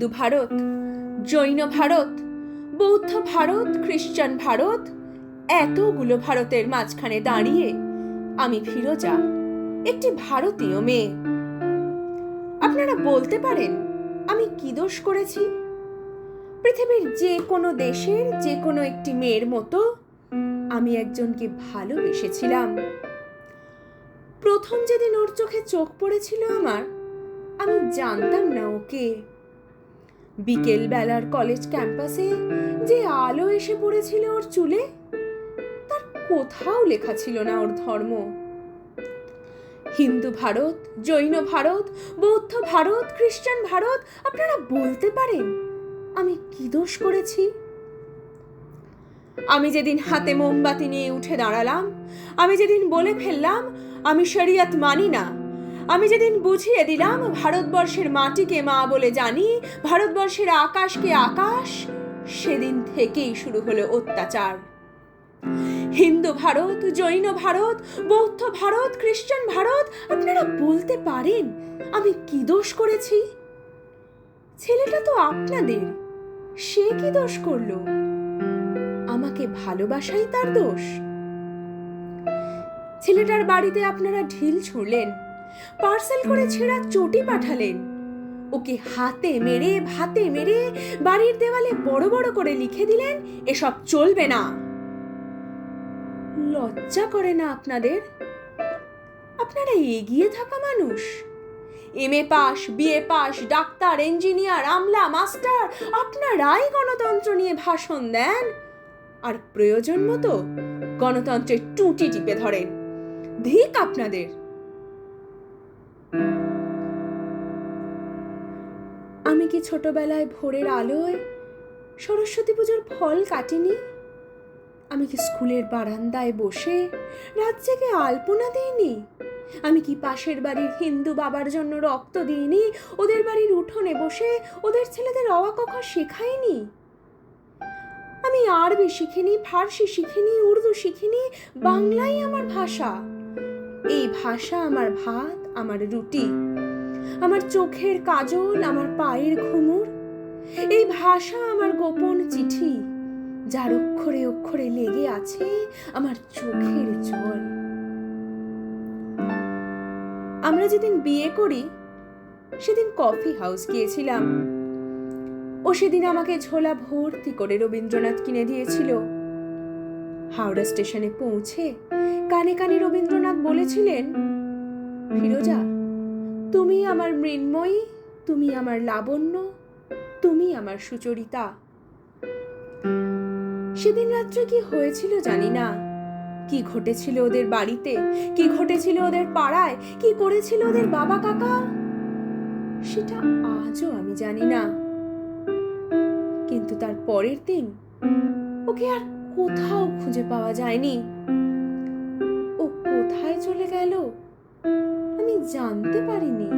হিন্দু ভারত, জৈন ভারত, বৌদ্ধ ভারত, খ্রিস্টান ভারত, এতগুলো ভারতের মাঝখানে দাঁড়িয়ে আমি ফিরোজা, একটি ভারতীয় মেয়ে। আপনারা বলতে পারেন আমি কি দোষ করেছি? পৃথিবীর যে কোনো দেশের যে কোনো একটি মেয়ের মতো আমি একজনকে ভালোবেসেছিলাম। প্রথম যেদিন ওর চোখে চোখ পড়েছিল আমি জানতাম না ওকে। বিকেল বেলার কলেজ ক্যাম্পাসে যে আলো এসে পড়েছিল ওর চুলে, তার কোথাও লেখা ছিল না ওর ধর্ম। হিন্দু ভারত, জৈন ভারত, বৌদ্ধ ভারত, খ্রিস্টান ভারত, আপনারা বলতে পারেন আমি কি দোষ করেছি? আমি যেদিন হাতে মোমবাতি নিয়ে উঠে দাঁড়ালাম, আমি যেদিন বলে ফেললাম আমি শরিয়ত মানি না, আমি যেদিন বুঝিয়ে দিলাম ভারতবর্ষের মাটিকে মা বলে জানি, ভারতবর্ষের আকাশকে আকাশ, সেদিন থেকেই শুরু হলো অত্যাচার। হিন্দু ভারত, জৈন ভারত, বৌদ্ধ ভারত, খ্রিস্টান ভারত, আপনারা বলতে পারেন আমি কি দোষ করেছি? ছেলেটা তো আপনাদের, সে কি দোষ করলো? আমাকে ভালোবাসাই তার দোষ? ছেলেটার বাড়িতে আপনারা ঢিল ছুঁড়লেন, পার্সেল করে ছেঁড়া চটি পাঠালেন, ওকে হাতে মেরে ভাতে মেরে বাড়ির দেওয়ালে বড় বড় করে লিখে দিলেন এসব চলবে না। লজ্জা করে না আপনাদের? আপনারা এগিয়ে থাকা মানুষ, MA pass, BA pass, doctor, engineer, আমলা, মাস্টার, আপনারাই গণতন্ত্র নিয়ে ভাষণ দেন আর প্রয়োজন মতো গণতন্ত্রের টুটি টিপে ধরেন। ধিক আপনাদের! আমি কি ছোটবেলায় ভোরের আলোয় সরস্বতী পুজোর ফল কাটিনি? আমি কি স্কুলের বারান্দায় বসে রাত জেগে আলপনা দিইনি? আমি কি পাশের বাড়ির হিন্দু বাবার জন্য রক্ত দিইনি? ওদের বাড়ির উঠোনে বসে ওদের ছেলেদের অ আ ক খ শেখাইনি? আমি আরবি শিখিনি, ফার্সি শিখিনি, উর্দু শিখিনি, বাংলাই আমার ভাষা। এই ভাষা আমার ভাত, আমার রুটি, আমার চোখের কাজল, আমার পায়ের ঘুমুর। এই ভাষা আমার গোপন চিঠি, যার অক্ষরে অক্ষরে লেগে আছে আমার চোখের জল। আমরা যেদিন বিয়ে করি সেদিন কফি হাউস গিয়েছিলাম। ও সেদিন আমাকে ঝোলা ভর্তি করে রবীন্দ্রনাথ কিনে দিয়েছিল। হাওড়া স্টেশনে পৌঁছে কানে কানে রবীন্দ্রনাথ বলেছিলেন, ফিরোজা, তুমি আমার মৃন্ময়ী, তুমি আমার লাবণ্য, তুমি আমার সুচরিতা। সেদিন রাত্রে কি হয়েছিল জানি না, কি ঘটেছিল ওদের বাড়িতে, কি ঘটেছিল ওদের পাড়ায়, কি করেছিল ওদের বাবা কাকা, সেটা আজও আমি জানি না। কিন্তু তার পরের দিন ওকে আর কোথাও খুঁজে পাওয়া যায়নি। ও কোথায় চলে গেল আমি জানতে পারিনি।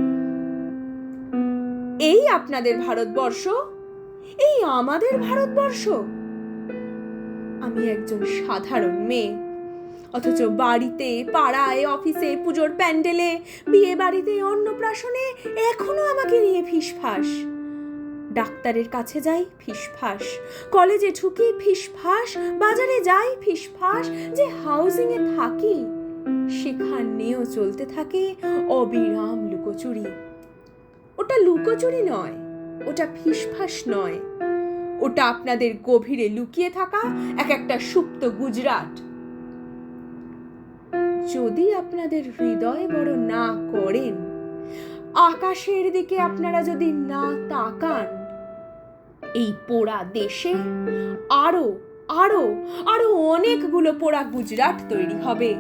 এই আপনাদের ভারতবর্ষ, এই আমাদের ভারতবর্ষ। আমি একজন সাধারণ মেয়ে, অথচ বাড়িতে, পাড়ায়, অফিসে, পুজোর প্যান্ডেলে, বিয়ে বাড়িতে, অন্নপ্রাশনে এখনো আমাকে নিয়ে ফিসফাস। ডাক্তারের কাছে যাই ফিসফাস, কলেজে ঢুকি ফিসফাস, বাজারে যাই ফিসফাস, যে হাউজিং এ থাকি সেখানেও চলতে থাকে অবিরাম লুকোচুরি। ওটা লুকোচুরি নয়, ওটা ফিসফাস নয়, ওটা আপনাদের গভীরে লুকিয়ে থাকা এক একটা সুপ্ত গুজরাট। যদি আপনাদের হৃদয় বড় না করেন, আকাশের দিকে আপনারা যদি না তাকান, এই পোড়া দেশে আরো আরো আরো অনেকগুলো পোড়া গুজরাট তৈরি হবে।